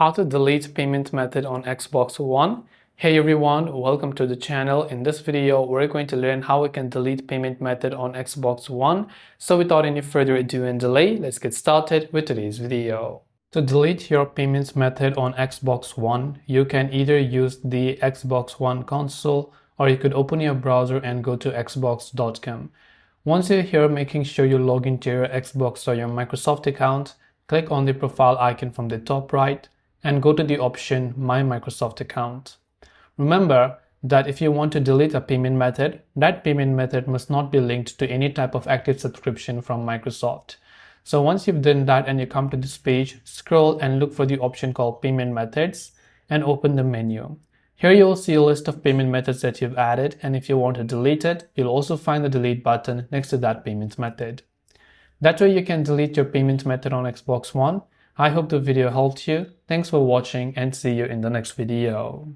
How to delete payment method on Xbox One. Hey everyone, welcome to the channel. In this video, we're going to learn how we can delete payment method on Xbox One. So without any further ado and delay, let's get started with today's video. To delete your payments method on Xbox One, you can either use the Xbox One console or you could open your browser and go to xbox.com. Once you're here, making sure you log into your Xbox or your Microsoft account, click on the profile icon from the top right and go to the option My Microsoft Account. Remember that if you want to delete a payment method, that payment method must not be linked to any type of active subscription from Microsoft. So once you've done that and you come to this page, scroll and look for the option called Payment Methods and open the menu. Here you'll see a list of payment methods that you've added, and if you want to delete it, you'll also find the delete button next to that payment method. That way you can delete your payment method on Xbox One. I hope the video helped you. Thanks for watching and see you in the next video.